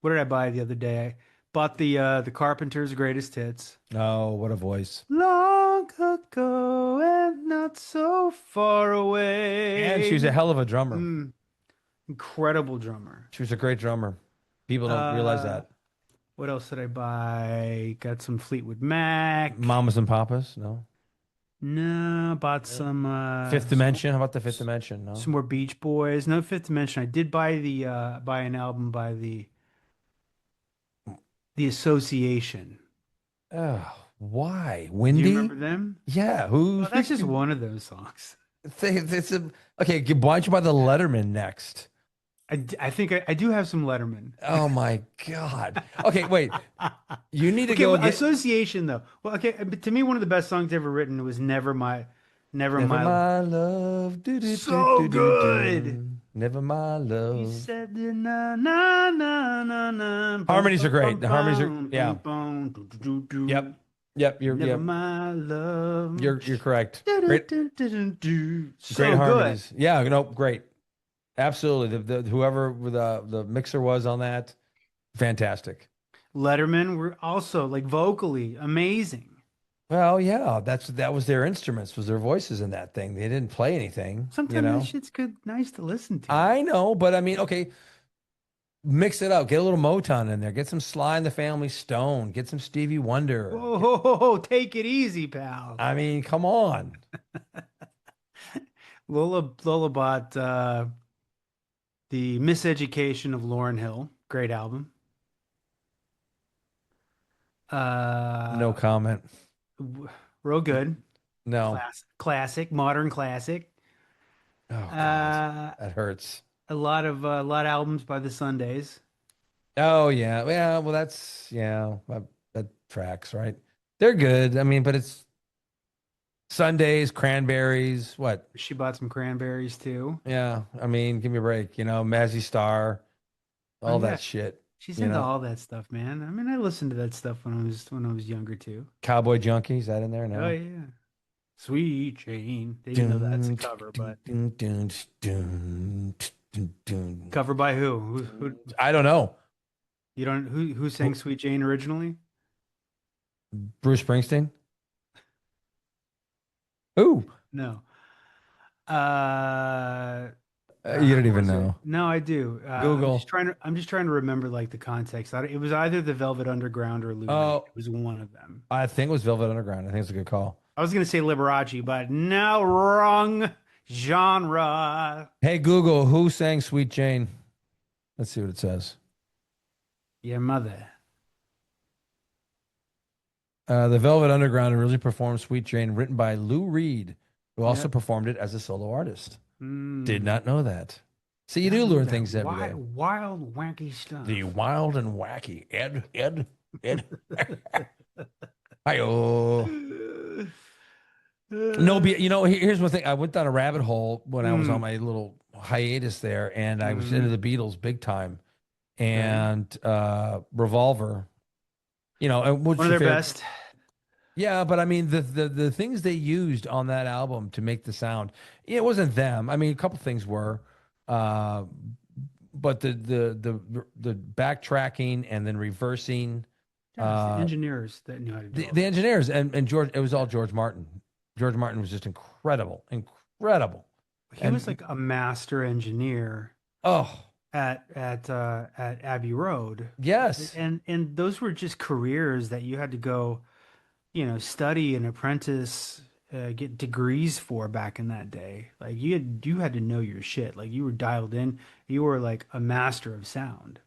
What did I buy the other day? I bought the Carpenters' Greatest Hits. Oh, what a voice! Long ago and not so far And she was a away. hell of a drummer. Mm, incredible drummer. She was a great drummer. People don't realize Uh, that. what else did I buy? Got some Fleetwood Mac. Mamas and Papas, no. No, bought Yeah. Fifth Dimension. How about the Fifth Dimension? No. some more Beach Boys. No Fifth Dimension. I did buy buy an album by the Association. Oh, why? Do you remember Windy? them? Yeah. Who? Well, that's just one of those songs. It's a, okay. Why don't you buy the Letterman next? I think I do have some Letterman. Oh my God. Okay, wait. You need to Okay, go well, get Association though. Well, okay, but to me, one of the best songs ever written was Never Never My. My Love. Do do do So do do good. do. Never My You Love. said the na na na na na bum Harmonies are bum great. bum The harmonies are bum yeah. bum bum do, do, do, do. Yep. Yep. Never my love. You're correct. Do, do, Great do, do, do, do. great So good. harmonies. Yeah, no, great. Absolutely. The whoever the mixer was on that, fantastic. Letterman were also like vocally amazing. Well, yeah, that was their instruments, was their voices in that thing. They didn't play anything, you Sometimes that know. shit's good, nice to listen to. I know, but I mean, okay, mix it up. Get a little Motown in there. Get some Sly and the Family Stone. Get some Stevie Wonder. Whoa, ho, ho, ho, take it easy, pal. I mean, come on. Lola bought the Miseducation of Lauryn Hill. Great album. No Uh, comment. real good. No. Classic, modern classic. Oh God, Uh, that hurts. a lot of albums by the Sundays. Oh yeah, yeah. Well, that's yeah. That tracks, right? They're good. I mean, but it's Sundays, Cranberries. What? She bought some cranberries too. Yeah. I mean, give me a break. Mazzy Star, Oh all yeah, that shit. she's You into know, all that stuff, man. I mean, I listened to that stuff when I was younger too. Cowboy Junkies. That in there? Oh No. yeah, Sweet Jane. Even though that's a Dun, cover, dun, but dun, dun, dun, dun, dun. cover by who? Who I don't know. you don't who sang Sweet Jane originally? Bruce Springsteen. Ooh, No. you don't Who even was it? know. No, I do. Google. I'm just trying to remember like the context. It was either the Velvet Underground or Lou Reed. Oh, It was one of them. I think it was Velvet Underground. I think it's a good call. I was gonna say Liberace, but no, wrong genre. Hey Google, who sang Sweet Jane? Let's see what it says. Your mother. The Velvet Underground originally performed Sweet Jane, written by Lou Reed, who also Yep. performed it as a solo artist. Did Mm. not know that. So you Did not do know learn that. things every Why day. wild, wacky The stuff. wild and wacky. Ed. Hi-oh. No, Uh, here's one thing. I went down a rabbit hole when I was on mm, my little hiatus there, and I was into mm, the Beatles big time. okay. And Revolver, and what's One of your their favorite? best. Yeah, but I mean the things they used on that album to make the sound, it wasn't them. I mean, a couple things were, uh, but the backtracking and then reversing, Yeah, it's the uh, engineers that knew how to do all the that stuff. engineers and George, it was all George Martin. George Martin was just incredible, incredible, He was and like a master engineer oh at Abbey Road. yes, And those were just careers that you had to go, study and apprentice, get degrees for back in that day. Like you had to know your shit. Like you were dialed in. You were like a master of sound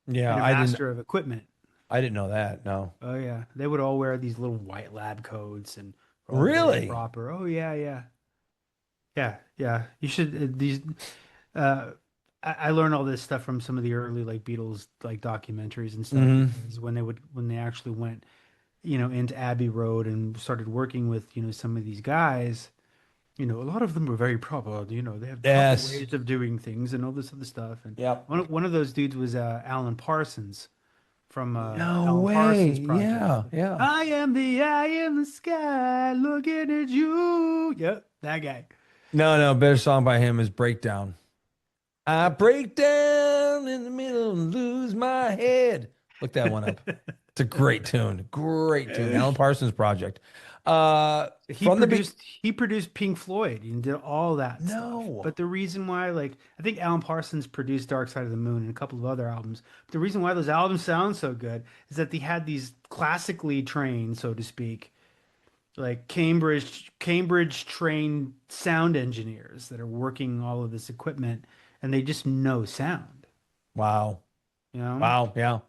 yeah, and a master of equipment. I didn't know that. No, Oh yeah, they would all wear these little white lab coats and were all very really, proper. Oh yeah, yeah, yeah, yeah. You should these. Uh, I learned all this stuff from some of the early like Beatles like documentaries and stuff hmm because when they actually went into Abbey Road and started working with some of these guys, a lot of them were very proper. They have proper yes, ways of doing things and all this other stuff. And yep. one of those dudes was Alan Parsons from No Alan way, Parsons Project. yeah, yeah. I am the eye in the sky looking at you. Yep, that guy. No, better song by him is Breakdown. I break down in the middle and lose my head. Look that one up. It's a great tune. Great tune. Alan Parsons Project. He From the big produced he produced Pink Floyd and did all that stuff. No. But the reason why, like, I think Alan Parsons produced Dark Side of the Moon and a couple of other albums. But the reason why those albums sound so good is that they had these classically trained, so to speak, like Cambridge trained sound engineers that are working all of this equipment and they just know sound, Wow. you know? Wow. Yeah.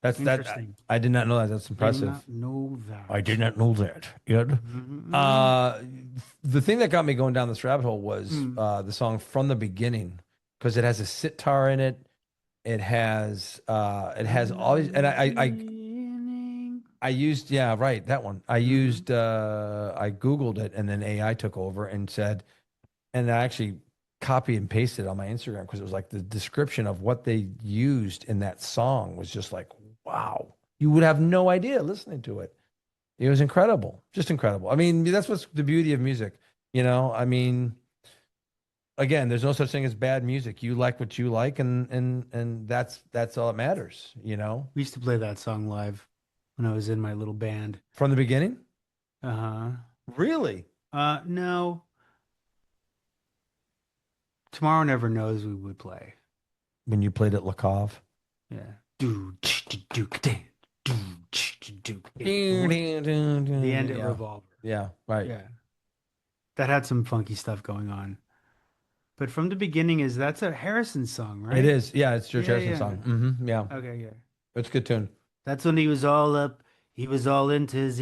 That's that. Interesting. I did not know that. That's Did impressive. not know I that. did not know that. Good. Mm-mm-mm. Uh, the thing that got me going down this rabbit hole was Mm. the song From the Beginning because it has a sitar in it. It has From all the these, and beginning. I used, yeah, right, that one. Hmm. I Googled it and then AI took over and said, and I actually copy and pasted on my Instagram because it was like the description of what they used in that song was just like, wow, you would have no idea listening to it. It was incredible, just incredible. I mean, that's what's the beauty of music, I mean, again, there's no such thing as bad music. You like what you like, and that's all that matters. We used to play that song live when I was in my little band. From the beginning, Uh-huh. really, No. Tomorrow Never Knows we would play. when you played at Lakov. Yeah. Do do do do do Yeah, the end at Revolver. yeah, right. Yeah. That had some funky stuff going on. But from the beginning that's a Harrison song, It right? is. Yeah, it's George Yeah, Harrison yeah. song. Yeah, Okay, yeah. it's a good tune. That's when he was all up. He was all into his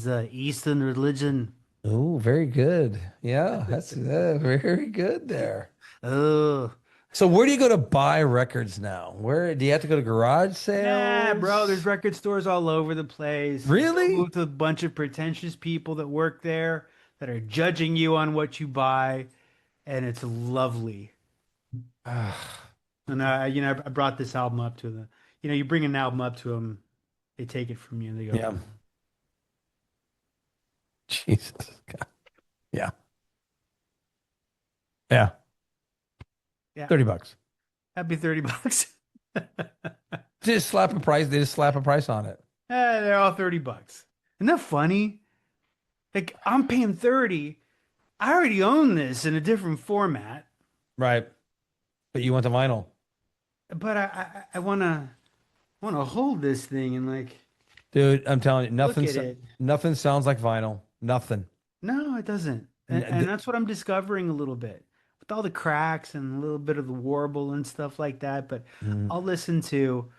Eastern religion. Oh, very good. Yeah, that's very good there. Oh, So where do you go to buy records now? Where do you have to go to garage nah, bro. There's sales? record stores all over the place. You go Really? with a bunch of pretentious people that work there that are judging you on what you buy, and it's lovely. Ah, And I brought this album up to the, you bring an album up to them, they take it from you and they go, yeah. Jesus. God. Yeah. Yeah. yeah, $30. happy $30. Just slap a price. They just slap a price on it. They're all $30. Isn't that funny? Like I'm paying 30. I already own this in a different format, Right. But you want the vinyl. but I wanna hold this thing and like Dude, I'm telling you, look at it. nothing sounds like vinyl. Nothing. No, it doesn't. And, N- and th- that's what I'm discovering a little bit with all the cracks and a little bit of the warble and stuff like that. But mm, I'll listen to,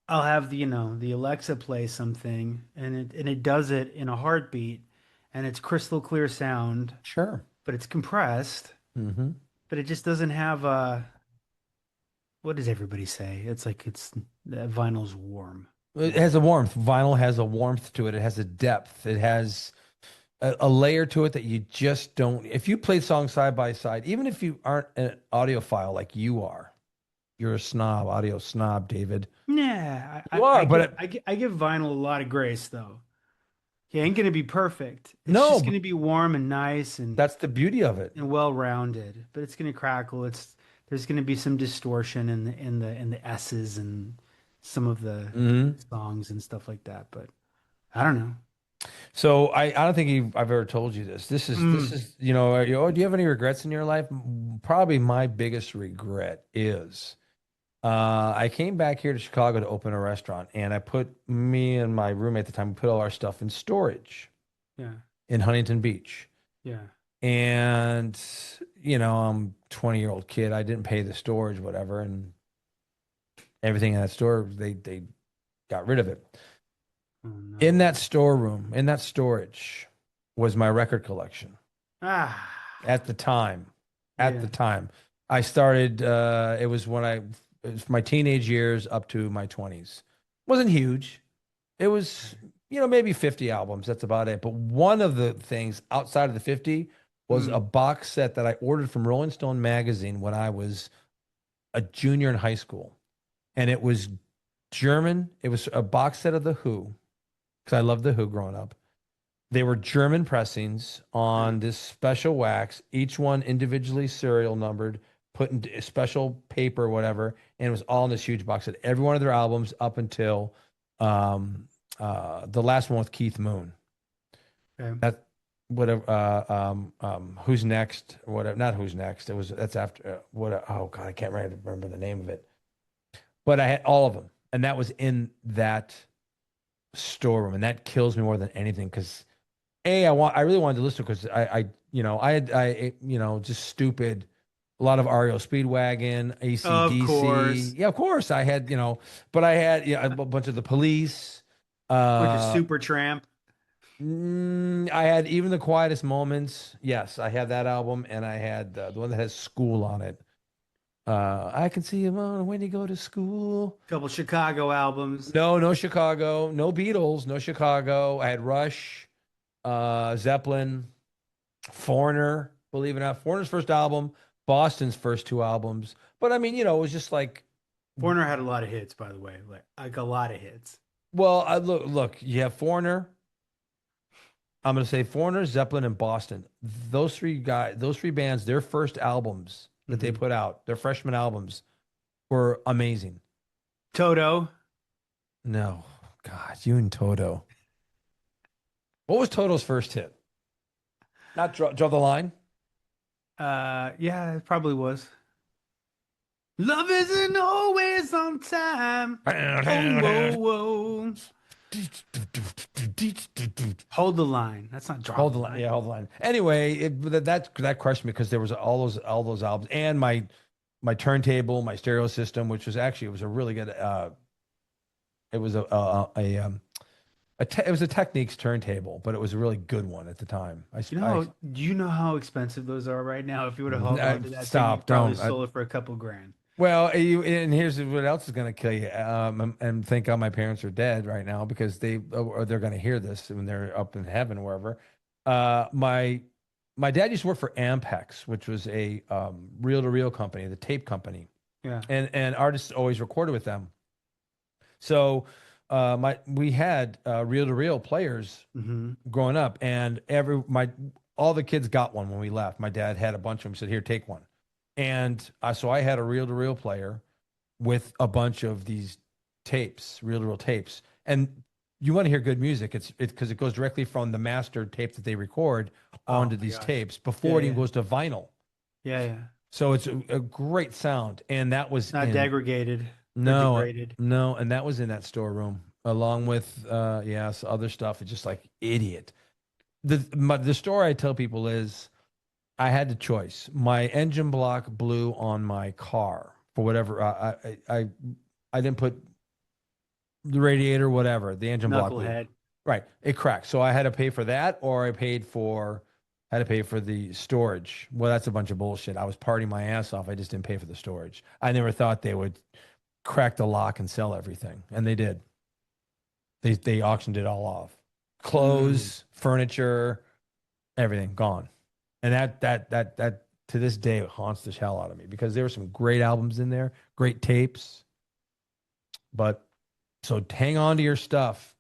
I'll have the Alexa play something and it does it in a heartbeat and it's crystal clear sound. sure. but it's compressed, Hmm. but it just doesn't have what does everybody say? It's like it's vinyl's warm. It has a Warm. warmth. Vinyl has a warmth to it. It has a depth. It has a layer to it that you just don't. If you play songs side by side, even if you aren't an audiophile like you are, you're a snob, audio snob, David. Yeah, You are, but it, I give vinyl a lot of grace though. It ain't gonna be perfect. It's no, just but gonna be warm and nice that's the beauty of it. and well rounded. But it's gonna crackle. It's there's gonna be some distortion in the S's and some of the Hmm. songs and stuff like that. But I don't know. So I don't think I've ever told you this. This Mm, is do you have any regrets in your life? Probably my biggest regret is I came back here to Chicago to open a restaurant, and I put me and my roommate at the time, we put all our stuff in storage yeah, in Huntington Beach. yeah. And, I'm 20-year-old kid. I didn't pay the storage, whatever, and everything in that store, they got rid of it. Oh In that no. storeroom, in that storage, was my record collection Ah, at the time. At the yeah. time, I started. It was when it was my teenage years up to my 20s. Wasn't huge. It was, maybe 50 albums. That's about it. But one of the things outside of the 50 was a Mm, box set that I ordered from Rolling Stone magazine when I was a junior in high school. And it was German. It was a box set of The Who, because I loved The Who growing up. They were German pressings yeah. on this special wax, each one individually serial numbered, put in special paper, or whatever, and it was all in this huge box set. Every one of their albums up until um, the last one with Keith Moon. Okay. That whatever. Who's next? Whatever. Not who's next. That's after what? Oh God, I can't remember the name of it. But I had all of them, and that was in that storeroom, and that kills me more than anything because I really wanted to listen because just stupid. A lot of REO Speedwagon, Of AC/DC. course. Yeah, of course I had, but I had a bunch of the Police. Bunch of Uh, super tramp. I had even the quietest moments. Yes, I had that album, and I had the one that has School on it. I can see him on when you go to school. Couple Chicago albums. No, no Chicago, no Beatles, no Chicago. I had Rush, Zeppelin, Foreigner, believe it or not, Foreigner's first album, Boston's first two albums. But I mean, it was just like, Foreigner had a lot of hits, by the way. Like a lot of hits. well, look, you have Foreigner. I'm gonna say Foreigner, Zeppelin, and Boston. Those three bands, their first albums that they Hmm. put out, their freshman albums, were amazing. Toto. No, God, you and Toto. What was Toto's first hit? Not draw the line. Yeah, it probably was. Love isn't always on time. Oh, whoa, whoa. Hold the line. That's not draw Hold the the line. line. Yeah, hold the line. Anyway, that crushed me because there was all those albums and my turntable, my stereo system, which was actually it was a really good it was it was a Technics turntable, but it was a really good one at the time. Do you know how expensive those are right now? If you would have held on to that thing, you Stop, probably don't. sold it for a couple grand. Well, and here's what else is going to kill you. And thank God my parents are dead right now because or they're going to hear this when they're up in heaven, wherever. My dad used to work for Ampex, which was a reel-to-reel company, the tape company, Yeah. and artists always recorded with them. So we had reel-to-reel players Hmm. growing up, and all the kids got one when we left. My dad had a bunch of them. Said, "Here, take one." And so I had a reel-to-reel player with a bunch of these tapes, reel-to-reel tapes. And you want to hear good music, it's because it goes directly from the mastered tape that they record Oh onto my these gosh. tapes Yeah, before it even yeah. goes to vinyl. Yeah, yeah. So it's a great sound. And that was Not in degraded or no, degraded. no, and that was in that storeroom along with yes, other stuff. It's just like idiot. The story I tell people is I had the choice. My engine block blew on my car for whatever. I didn't put the radiator, whatever. The engine block blew. Knucklehead. Right, it cracked. So I had to pay for that, or I paid for. Had to pay for the storage. Well, that's a bunch of bullshit. I was partying my ass off. I just didn't pay for the storage. I never thought they would crack the lock and sell everything, and they did. They auctioned it all off. Mm. Clothes, furniture, everything gone. And that to this day haunts the hell out of me because there were some great albums in there, great tapes. But so hang on to your stuff.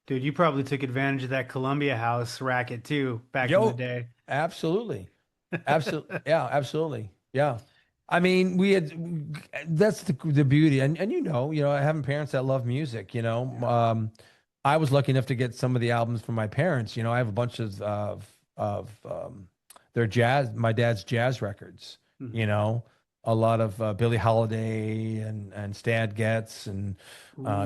Dude, you probably took advantage of that Columbia House racket too back in the Yo, day. absolutely. Absolutely. Yeah, absolutely. Yeah. I mean, we had that's the beauty. And having parents that love music, Yeah. I was lucky enough to get some of the albums from my parents. I have a bunch of their jazz, my dad's jazz records, you Mhm. know, a lot of Billie Holiday and Stan Getz and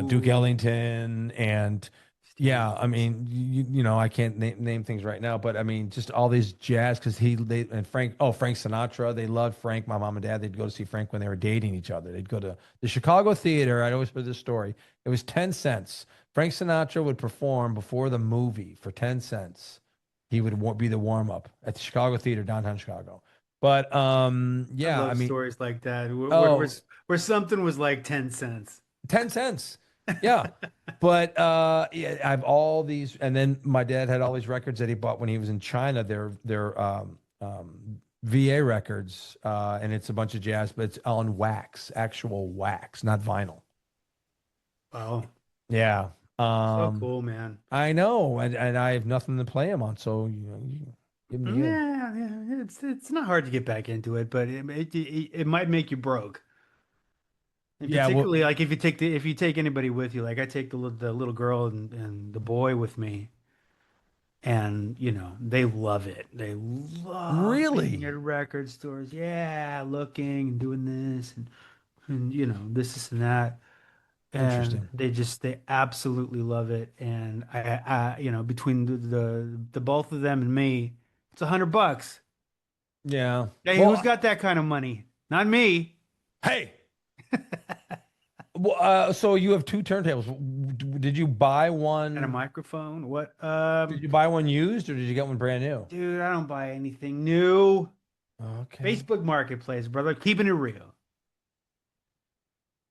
Duke Ooh, Ellington and Stan yeah, I Getz. mean, I can't name things right now, but I mean, just all these jazz because they and Frank Sinatra, they loved Frank. My mom and dad, they'd go to see Frank when they were dating each other. They'd go to the Chicago theater. I'd always heard this story. It was 10 cents. Frank Sinatra would perform before the movie for 10 cents. He would be the warm up at the Chicago theater downtown Chicago. But I yeah, I love mean, stories like that oh, where something was like 10 cents. 10 cents. Yeah. But yeah, I have all these, and then my dad had all these records that he bought when he was in China. They're VA records, and it's a bunch of jazz, but it's on wax, actual wax, not vinyl. Wow. Yeah. So cool, man. I know, and I have nothing to play them on, so you give them to you. Yeah, yeah, it's not hard to get back into it, but it might make you broke. And Yeah. Well, particularly like if you take anybody with you, like I take the little girl and the boy with me, and they love it. They love being really at record stores. Yeah, looking and doing this and this and that. And interesting. they absolutely love it. And between the both of them and me, it's $100. Yeah. Hey, who's Well, got that kind of money? Not me. hey. Well, so you have two turntables. Did you buy And a one? microphone? What? Did you buy one used or did you get one brand new? Dude, I don't buy anything new. Okay. Facebook Marketplace, brother, keeping it real.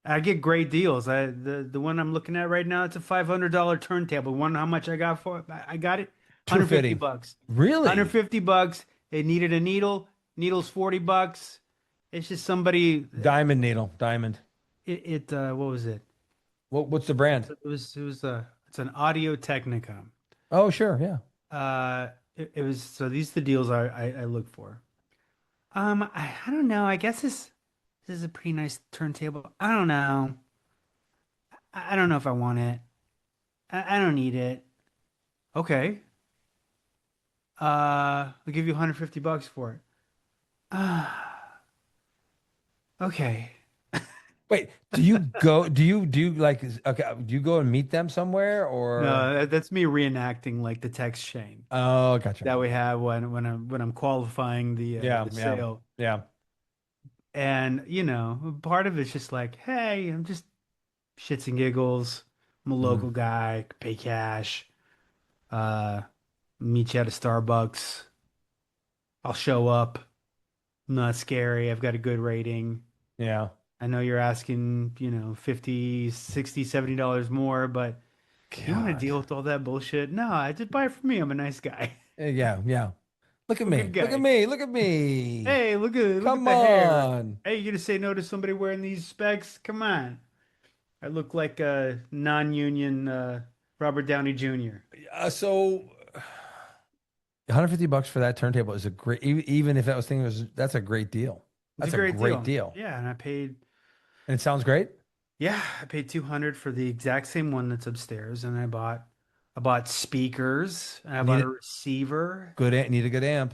I get great deals. The one I'm looking at right now, it's a $500 turntable. Wonder how much I got for it? I got it, 150 250. bucks. Really? 150 bucks. It needed a needle. Needle's 40 bucks. It's just somebody Diamond needle, diamond. what was it? What's the brand? It's an Audio Technica. Oh, sure, yeah. It was so these are the deals I look for. I don't know. I guess this is a pretty nice turntable. I don't know. I don't know if I want it. I don't need it. Okay. I'll give you 150 bucks for it. Okay. Wait, do you like okay, do you go and meet them somewhere or No, that's me reenacting like the text chain oh, gotcha. that we have when I'm qualifying Yeah, the yeah. sale. Yeah. And part of it's just like, hey, I'm just shits and giggles. I'm a Mhm. local guy, pay cash. Uh, Meet you at a Starbucks. I'll show up. I'm not scary. I've got a good rating. Yeah. I know you're asking, 50, 60, $70 more, but you want to God. deal with all that bullshit? No, I just buy it for me. I'm a nice guy. Yeah, yeah. Look at I'm a me. good Look at guy. me. Look at me. Hey, look at Come the hair. on. Hey, you gonna say no to somebody wearing these specs? Come on. I look like a non-union Robert Downey Jr. So 150 bucks for that turntable is a great even if that was thing was that's a great deal. It's a That's a great great deal. deal. Yeah, and And it sounds great. I paid 200 for the exact same one that's upstairs, and I bought speakers, and I bought Need a it receiver. need a good amp.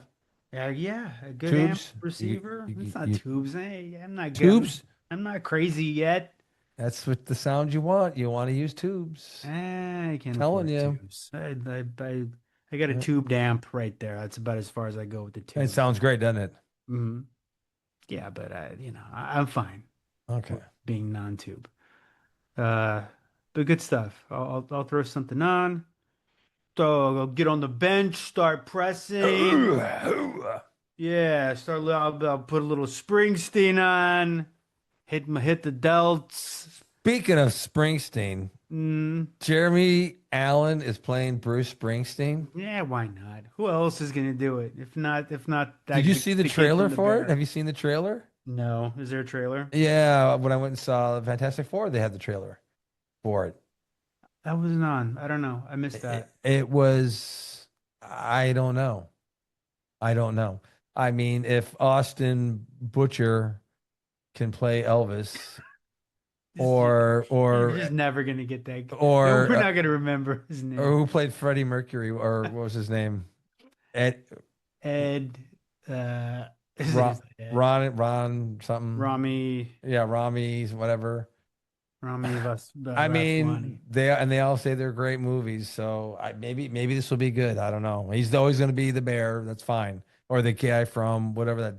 Yeah, a good amp Tubes. receiver. It's not tubes. Hey, Tubes. I'm not crazy yet. That's what the sound you want. You want to use tubes. I can't Telling afford you. tubes. I got a tubed amp right there. That's about as far as I go with the It tubes. sounds great, doesn't it? hmm Yeah, but I'm fine Okay. with being non-tube. Uh, but good stuff. I'll throw something on. get on the bench, start pressing. Yeah, I'll put a little Springsteen on, hit the delts. Speaking of Springsteen, Mm, Jeremy Allen is playing Bruce Springsteen. yeah, why not? Who else is gonna do it? If not Did you that see the the kid trailer from the for it? Bear. Have you seen the trailer? No, is there a trailer? Yeah, when I went and saw Fantastic Four, they had the trailer for it. That wasn't on. I don't know. I missed It, that. it was, I don't know. I don't know. I mean, if Austin Butcher can play Elvis, You're or just never gonna get that. or We're not gonna remember his or name. who played Freddie Mercury, or what was his name? Ed, Ed, uh, his Ron, name's not Ed. Ron something. Rami, Yeah, Rami's whatever. I Vaswani. mean, they all say they're great movies, so maybe this will be good. I don't know. He's always going to be the bear. That's fine, or the guy from whatever that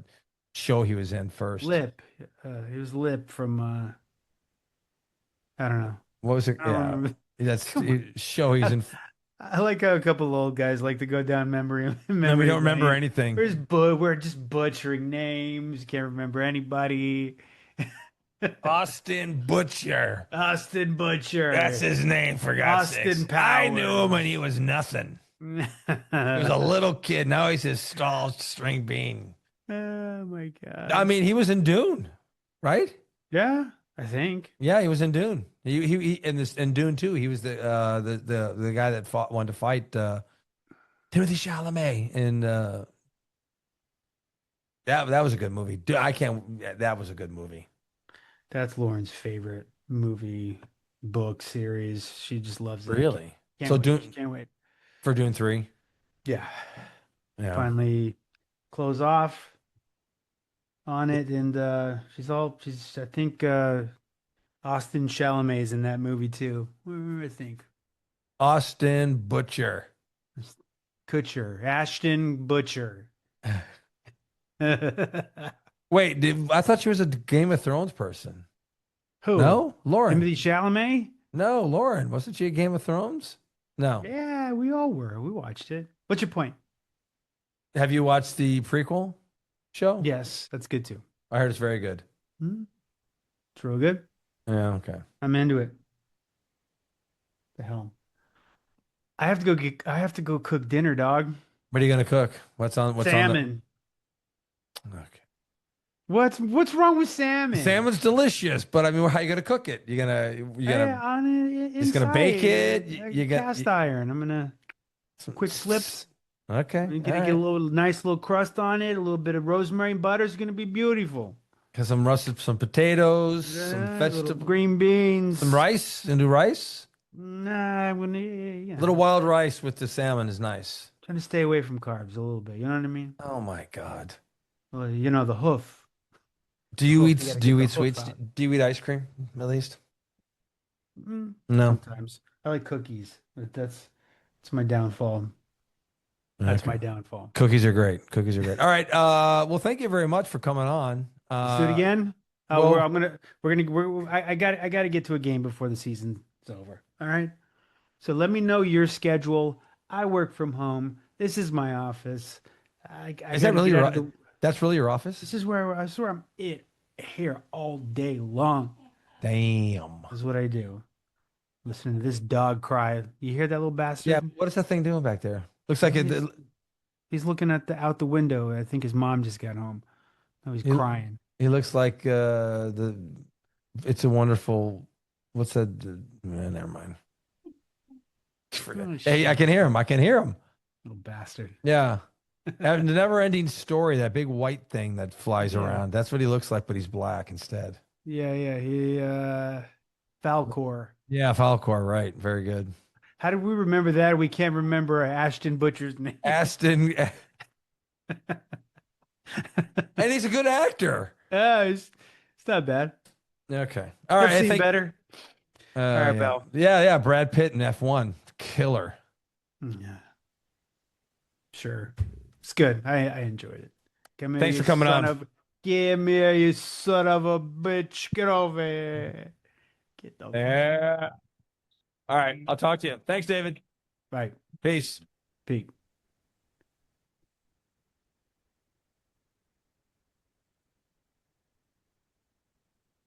show he was in first. Lip. He was Lip from I don't know. What was it? I don't Yeah, remember. that's Come on. show he's in. I like how a couple of old guys like to go down memory No, we memory don't remember lane. anything. We're just butchering names. Can't remember anybody. Austin Butcher. Austin That's Butcher. his name, for God's sakes. Austin I knew him when Powers. he was nothing. He was a little kid. Now he's his tall string bean. Oh my I God. mean, he was in Dune, right? Yeah, I think. Yeah, he was in Dune. He in Dune too. He was the guy that wanted to fight Timothy Chalamet, and that was a good movie. Dude, I can't. Yeah, that was a good movie. That's Lauren's favorite movie, book series. She just loves it. Really. Can't So wait. She Dune can't wait. for Dune 3. Yeah. Yeah. Finally close off on it, and she's I think Austin Chalamet's in that movie too. I think. Austin Butcher. Kutcher, Ashton Butcher. Wait, I thought she was a Game of Thrones person. Who? No, Lauren. Timothy Chalamet? No, Lauren. Wasn't she a Game of Thrones? No. Yeah, we all were. We watched it. What's your point? Have you watched the prequel show? Yes, that's good too. I heard it's very good. Hmm? It's real good. Yeah, okay. I'm into it. The hell. I have to go cook dinner, dog. What are you gonna cook? What's on the Salmon. Okay. What's wrong with salmon? Salmon's delicious, but I mean, how you gonna cook it? You Hey, gonna on it just gonna bake inside, it? You got cast iron. I'm gonna some, quick flips. okay, I'm all gonna get a right. little nice little crust on it. A little bit of rosemary and butter is gonna be beautiful. Got some potatoes, some Little vegetable, green some beans. rice, and do rice. Nah, I'm gonna you Little know wild rice with the salmon is nice. trying to stay away from carbs a little bit. You know what I mean? Oh my God. Well, you know the hoof. Do you Hoof. You eat gotta do get you the eat hoof sweets? out. Do you eat ice cream at least? No. Sometimes I like cookies, but that's my downfall. That's Okay. my downfall. Cookies are great. Cookies are great. All right. Well, thank you very much for coming on. Let's do it again. Well, I got to get to a game before the season's over. All right. So let me know your schedule. I work from home. This is my office. I is got that to really get out your of the. that's really your office? This is where I swear I'm here all day long. Damn. This is what I do. Listen to this dog cry. You hear that little Yeah. bastard? What is that thing doing back there? Looks like it. He's, he's looking at the out the window. I think his mom just got home. Oh, he's He, crying. he looks like the. It's a wonderful. What's that? Never mind. Forget. Oh, Hey, I shit. can hear him. I can hear him. Little bastard. Yeah. The never-ending story. That big white thing that flies Yeah. around. That's what he looks like, but he's black instead. Yeah. He Falcor. Yeah, Falcor. Right. Very good. How did we remember that? We can't remember Ashton Butcher's name. Aston, and he's a good actor. It's not bad. Okay. All I've right. I seen think. better. All right, Yeah. Bell. Yeah. Brad Pitt in F1. Killer. Yeah, sure. It's good. I enjoyed it. Come here, Thanks you for coming son on. of. Come here, you son of a bitch. Get over here. Get the Yeah. All right. I'll talk to you. Thanks, David. Right. Peace. Pete.